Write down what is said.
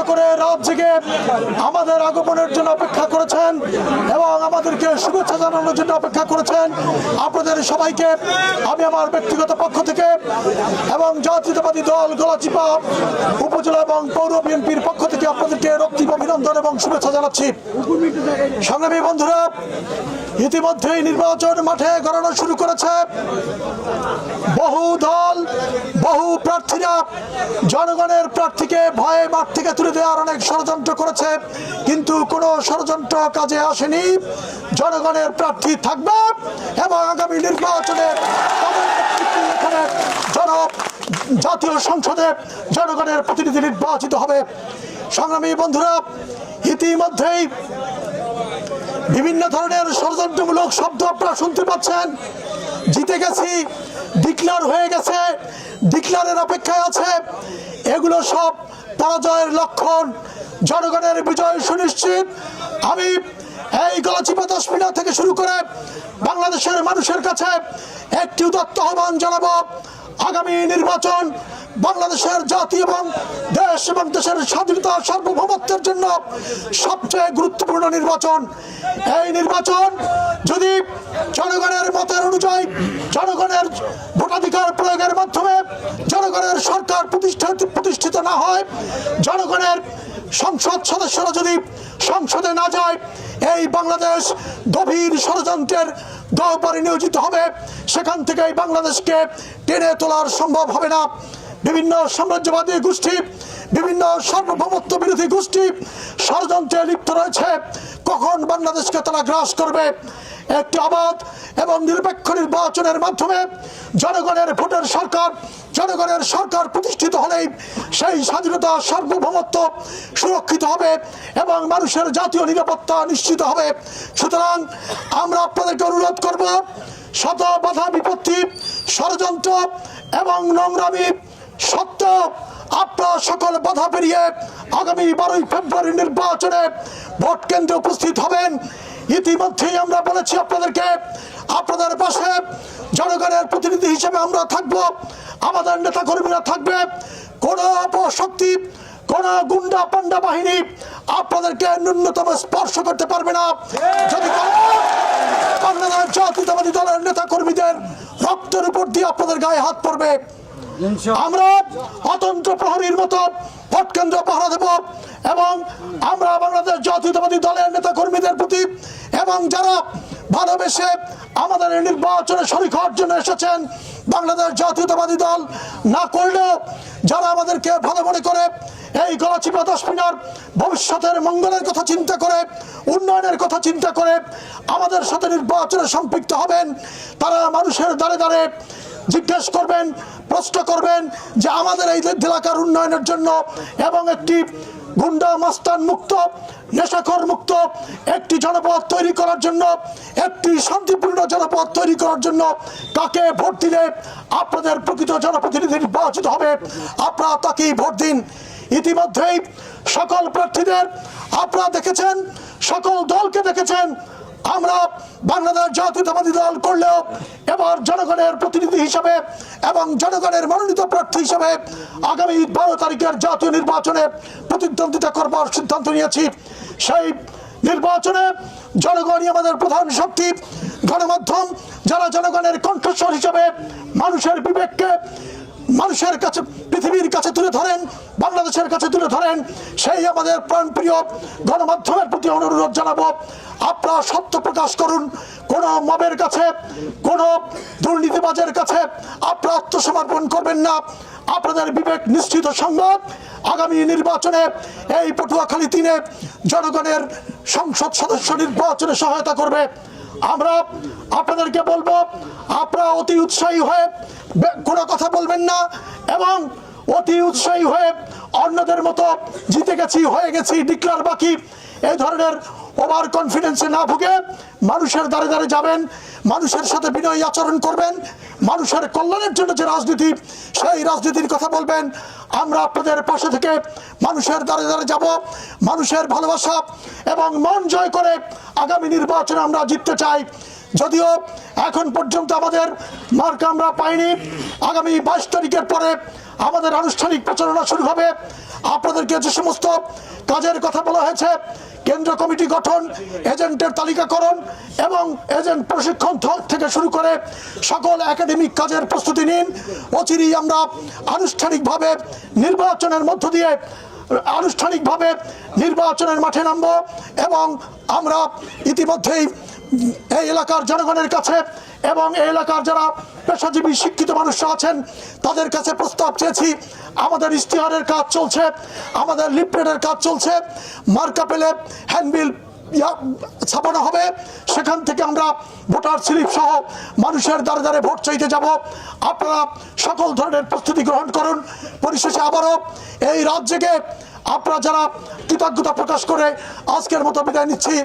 করে রাত জেগে আমাদের আগমনের জন্য অপেক্ষা করেছেন এবং আমাদেরকে শুভেচ্ছা জানানোর জন্য অপেক্ষা করেছেন। আপনাদের সবাইকে আমি আমার ব্যক্তিগত পক্ষ থেকে এবং জাতীয়তাবাদী দল গলাচিপা উপজেলা এবং পৌর বিএনপির পক্ষ থেকে আপনাদেরকে রক্তিম অভিনন্দন এবং শুভেচ্ছা জানাচ্ছি। সংগ্রামী বন্ধুরা, ইতিমধ্যেই নির্বাচন মাঠে গণনা শুরু করেছে। বহু দল, বহু প্রার্থীরা জনগণের প্রার্থীকে ভয়ে মাঠ থেকে তুলে দেওয়ার অনেক ষড়যন্ত্র করেছে, কিন্তু কোনো ষড়যন্ত্র কাজে আসেনি। জনগণের প্রার্থী থাকবে এবং আগামী নির্বাচনে জাতীয় সংসদে জনগণের প্রতিনিধি নির্বাচিত হবে। সংগ্রামী বন্ধুরা, ইতিমধ্যেই বিভিন্ন ধরনের ষড়যন্ত্রমূলক শব্দ আপনারা শুনতে পাচ্ছেন। জিতে গেছি, ডিক্লার হয়ে গেছে, ডিক্লারের অপেক্ষায় আছে, এগুলো সব পরাজয়ের লক্ষণ। জনগণের বিজয় সুনিশ্চিত। আমি এই গলাচিপা দশমিনা থেকে শুরু করে বাংলাদেশের মানুষের কাছে একটি উদাত্ত আহ্বান জানাবো। আগামী নির্বাচন বাংলাদেশের জাতি এবং দেশ এবং দেশের স্বাধীনতা সার্বভৌমত্বের জন্য সবচেয়ে গুরুত্বপূর্ণ নির্বাচন। এই নির্বাচন যদি জনগণের মতের অনুযায়ী, জনগণের ভোটাধিকার প্রয়োগের মাধ্যমে জনগণের সরকার প্রতিষ্ঠিত না হয়, জনগণের সংসদ সদস্যরা যদি সংসদে না যায়, এই বাংলাদেশ গভীর ষড়যন্ত্রের গহ্বরে নিয়োজিত হবে। সেখান থেকে এই বাংলাদেশকে টেনে তোলার সম্ভব হবে না। বিভিন্ন সাম্রাজ্যবাদী গোষ্ঠী, বিভিন্ন সার্বভৌমত্ব বিরোধী গোষ্ঠী ষড়যন্ত্রে লিপ্ত রয়েছে। কখন বাংলাদেশকে তারা গ্রাস করবে? একটি অবাধ এবং নিরপেক্ষ নির্বাচনের মাধ্যমে জনগণের ভোটের সরকার, জনগণের সরকার প্রতিষ্ঠিত হলেই সেই স্বাধীনতা সার্বভৌমত্ব সুরক্ষিত হবে এবং মানুষের জাতীয় নিরাপত্তা নিশ্চিত হবে। সুতরাং আমরা আপনাদেরকে অনুরোধ করব, শত বাধা বিপত্তি, ষড়যন্ত্র এবং নোংরামি সত্ত্বেও আপনারা সকল বাধা পেরিয়ে আগামী 12ই ফেব্রুয়ারি নির্বাচনে ভোট কেন্দ্রে উপস্থিত হবেন। ইতিমধ্যেই আমরা বলেছি আপনাদেরকে, আপনাদের পাশে জনগণের প্রতিনিধি হিসেবে আমরা থাকব, আমাদের নেতা কর্মীরা থাকবে। কোন অপশক্তি, কোন গুন্ডা পান্ডা বাহিনী আপনাদেরকে ন্যূনতম স্পর্শ করতে পারবে না। যদি বাংলাদেশ জাতীয়তাবাদী দলের নেতা কর্মীদের রক্তের উপর দিয়ে আপনাদের গায়ে হাত পড়বে। আমরা অতন্ত্র প্রহরীর মতো ভোট কেন্দ্র পাহারা দেব এবং আমরা বাংলাদেশ জাতীয়তাবাদী দলের নেতা কর্মীদের প্রতি এবং যারা ভালোবেসে আমাদের এই নির্বাচনে শরীক হওয়ার জন্য এসেছেন, বাংলাদেশ জাতীয়তাবাদী দল না করলেও যারা আমাদেরকে ভালো মনে করে এই গলাচিপা দশমিনার ভবিষ্যতের মঙ্গলের কথা চিন্তা করে, উন্নয়নের কথা চিন্তা করে আমাদের সাথে নির্বাচনে সম্পৃক্ত হবেন, তারা মানুষের দ্বারে দ্বারে জিজ্ঞেস করবেন, প্রশ্ন করবেন যে আমাদের এই এলাকার উন্নয়নের জন্য এবং একটি গুন্ডা মাস্তান মুক্ত, নেশাখোর মুক্ত একটি জনপদ তৈরি করার জন্য, একটি শান্তিপূর্ণ জনপদ তৈরি করার জন্য কাকে ভোট দিলে আপনাদের প্রকৃত জনপ্রতিনিধি নির্বাচিত হবে, আপনারা তাকেই ভোট দিন। ইতিমধ্যেই সকল প্রার্থীদের আপনারা দেখেছেন, সকল দলকে দেখেছেন। আমরা বাংলাদেশ জাতীয়তাবাদী দল করলেও এবার জনগণের প্রতিনিধি হিসাবে এবং জনগণের মনোনীত প্রার্থী হিসাবে আগামী 12 তারিখের জাতীয় নির্বাচনে প্রতিদ্বন্দ্বিতা করবার সিদ্ধান্ত নিয়েছি। সেই নির্বাচনে জনগণই আমাদের প্রধান শক্তি। গণমাধ্যম যারা জনগণের কণ্ঠস্বর হিসাবে মানুষের বিবেককে মানুষের কাছে, পৃথিবীর কাছে তুলে ধরেন, বাংলাদেশের কাছে তুলে ধরেন, সেই আমাদের প্রাণপ্রিয় গণমাধ্যমের প্রতি অনুরোধ জানাবো, আপনারা সত্য প্রকাশ করুন। কোনো মবের কাছে, কোনো দুর্নীতিবাজের কাছে আপনারা আত্মসমর্পণ করবেন না। আপনাদের বিবেক নিশ্চিত সংবাদ আগামী নির্বাচনে এই পটুয়াখালী 3-এ জনগণের সংসদ সদস্য নির্বাচনে সহায়তা করবে। আমরা আপনাদেরকে বলবো, আপনারা অতি উৎসাহী হয়ে কোনো কথা বলবেন না এবং অতি উৎসাহী হয়ে অন্যদের মতো জিতে গেছি, হয়ে গেছি, ডিক্লার বাকি, এই ধরনের ওভার কনফিডেন্সে না ভুগে মানুষের দ্বারে দ্বারে যাবেন, মানুষের সাথে বিনয়ী আচরণ করবেন, মানুষের কল্যাণের জন্য যে রাজনীতি, সেই রাজনীতির কথা বলবেন। আমরা আপনাদের পাশে থেকে মানুষের দ্বারে দ্বারে যাব, মানুষের ভালোবাসা এবং মন জয় করে আগামী নির্বাচনে আমরা জিততে চাই। যদিও এখন পর্যন্ত আমাদের মার্কা আমরা পাইনি, আগামী 22 তারিখের পরে আমাদের আনুষ্ঠানিক প্রচারণা শুরু হবে। আপনাদেরকে যে সমস্ত কাজের কথা বলা হয়েছে, কেন্দ্র কমিটি গঠন, এজেন্টের তালিকাকরণ এবং এজেন্ট প্রশিক্ষণ থেকে শুরু করে সকল একাডেমিক কাজের প্রস্তুতি নিন। অচিরেই আমরা আনুষ্ঠানিকভাবে নির্বাচনের মধ্য দিয়ে আনুষ্ঠানিকভাবে নির্বাচনের মাঠে নামব এবং আমরা ইতিমধ্যেই এই এলাকার জনগণের কাছে এবং এই এলাকার যারা পেশাজীবী শিক্ষিত মানুষরা আছেন তাদের কাছে প্রস্তাব চেয়েছি। আমাদের ইশতেহারের কাজ চলছে, আমাদের লিফলেটের কাজ চলছে, মার্কা পেলে হ্যান্ডবিল ছাপানো হবে, সেখান থেকে আমরা ভোটার স্লিপ সহ মানুষের দ্বারে দ্বারে ভোট চাইতে যাব। আপনারা সকল ধরনের প্রস্তুতি গ্রহণ করুন। পরিশেষে আবারও এই রাত জেগে আপনারা যারা কৃতজ্ঞতা প্রকাশ করে আজকের মতো বিদায় নিচ্ছি।